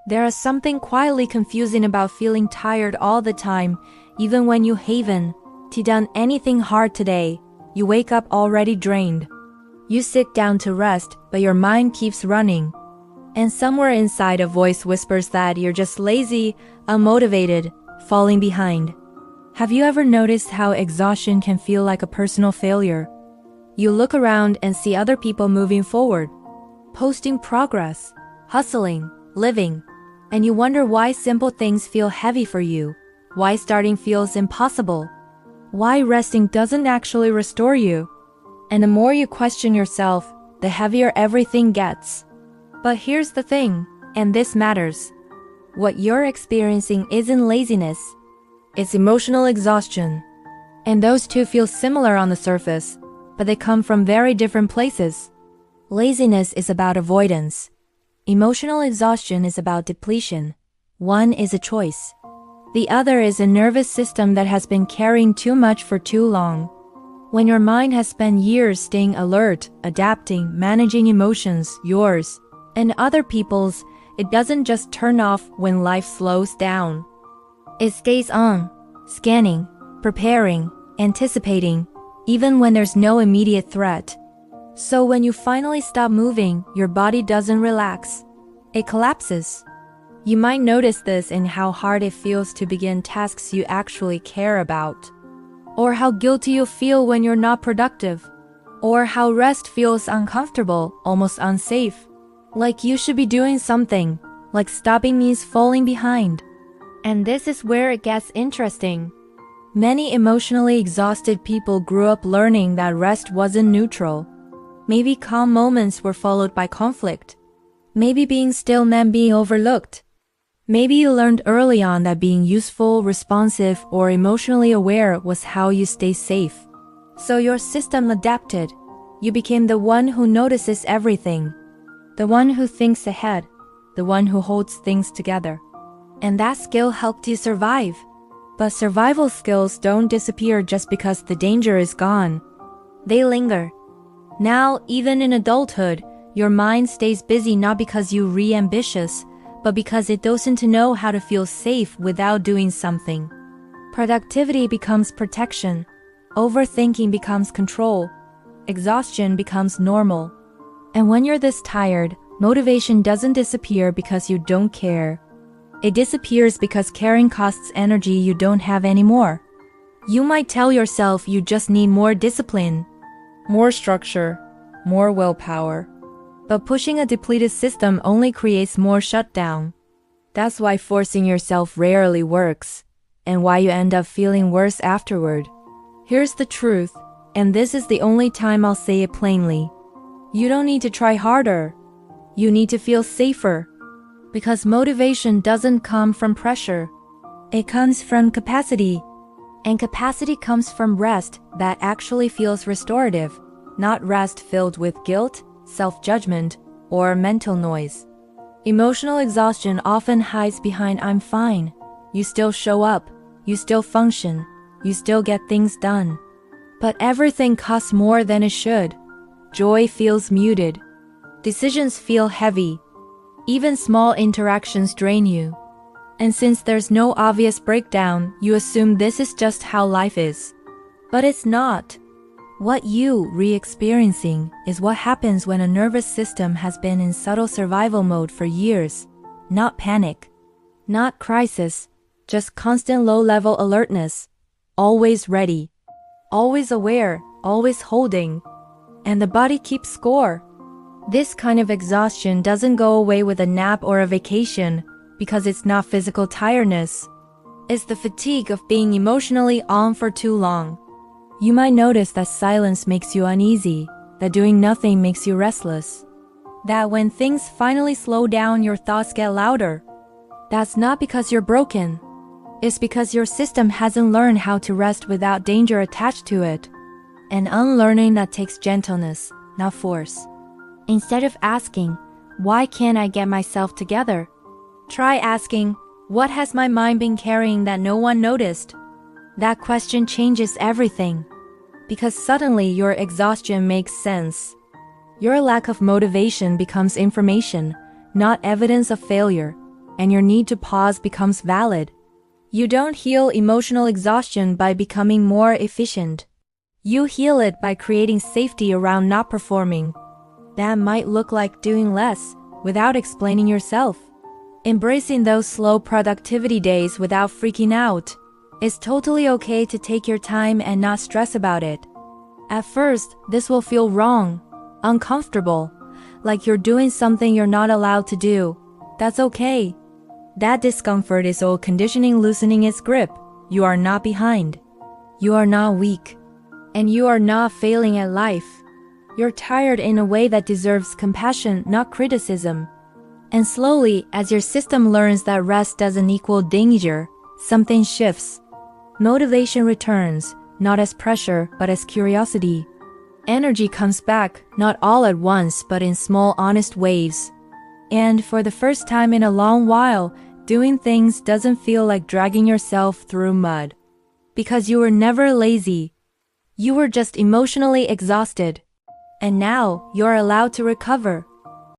There is something quietly confusing about feeling tired all the time, even when you haven't done anything hard today. You wake up already drained. You sit down to rest, but your mind keeps running. And somewhere inside a voice whispers that you're just lazy, unmotivated, falling behind. Have you ever noticed how exhaustion can feel like a personal failure? You look around and see other people moving forward, posting progress, hustling, living, and you wonder why simple things feel heavy for you, why starting feels impossible, why resting doesn't actually restore you. And the more you question yourself, the heavier everything gets. But here's the thing, and this matters. What you're experiencing isn't laziness, it's emotional exhaustion. And those two feel similar on the surface, but they come from very different places. Laziness is about avoidance. Emotional exhaustion is about depletion. One is a choice. The other is a nervous system that has been carrying too much for too long. When your mind has spent years staying alert, adapting, managing emotions, yours, and other people's, it doesn't just turn off when life slows down. It stays on, scanning, preparing, anticipating, even when there's no immediate threat. So when you finally stop moving, your body doesn't relax. It collapses. You might notice this in how hard it feels to begin tasks you actually care about. Or how guilty you feel when you're not productive. Or how rest feels uncomfortable, almost unsafe. Like you should be doing something, like stopping means falling behind. And this is where it gets interesting. Many emotionally exhausted people grew up learning that rest wasn't neutral. Maybe calm moments were followed by conflict. Maybe being still meant being overlooked. Maybe you learned early on that being useful, responsive, or emotionally aware was how you stay safe. So your system adapted. You became the one who notices everything. The one who thinks ahead. The one who holds things together. And that skill helped you survive. But survival skills don't disappear just because the danger is gone. They linger. Now, even in adulthood, your mind stays busy not because you're ambitious, but because it doesn't know how to feel safe without doing something. Productivity becomes protection. Overthinking becomes control. Exhaustion becomes normal. And when you're this tired, motivation doesn't disappear because you don't care. It disappears because caring costs energy you don't have anymore. You might tell yourself you just need more discipline, more structure, more willpower. But pushing a depleted system only creates more shutdown. That's why forcing yourself rarely works, and why you end up feeling worse afterward. Here's the truth, and this is the only time I'll say it plainly. You don't need to try harder. You need to feel safer. Because motivation doesn't come from pressure. It comes from capacity. And capacity comes from rest that actually feels restorative, not rest filled with guilt, self-judgment, or mental noise. Emotional exhaustion often hides behind "I'm fine." You still show up, you still function, you still get things done. But everything costs more than it should. Joy feels muted. Decisions feel heavy. Even small interactions drain you. And since there's no obvious breakdown, you assume this is just how life is. But it's not. What you re-experiencing is what happens when a nervous system has been in subtle survival mode for years. Not panic. Not crisis. Just constant low-level alertness. Always ready. Always aware. Always holding. And the body keeps score. This kind of exhaustion doesn't go away with a nap or a vacation because it's not physical tiredness. It's the fatigue of being emotionally on for too long. You might notice that silence makes you uneasy, that doing nothing makes you restless, that when things finally slow down, your thoughts get louder. That's not because you're broken. It's because your system hasn't learned how to rest without danger attached to it. And unlearning that takes gentleness, not force. Instead of asking, "Why can't I get myself together?" try asking, "What has my mind been carrying that no one noticed?" That question changes everything. Because suddenly your exhaustion makes sense. Your lack of motivation becomes information, not evidence of failure. and your need to pause becomes valid. You don't heal emotional exhaustion by becoming more efficient. You heal it by creating safety around not performing. That might look like doing less, without explaining yourself. Embracing those slow productivity days without freaking out. It's totally okay to take your time and not stress about it. At first, this will feel wrong, uncomfortable, like you're doing something you're not allowed to do. That's okay. That discomfort is old conditioning loosening its grip. You are not behind. You are not weak. And you are not failing at life. You're tired in a way that deserves compassion, not criticism. And slowly, as your system learns that rest doesn't equal danger, something shifts. Motivation returns, not as pressure, but as curiosity. Energy comes back, not all at once, but in small, honest waves. And for the first time in a long while, doing things doesn't feel like dragging yourself through mud. Because you were never lazy. You were just emotionally exhausted. And now, you're allowed to recover,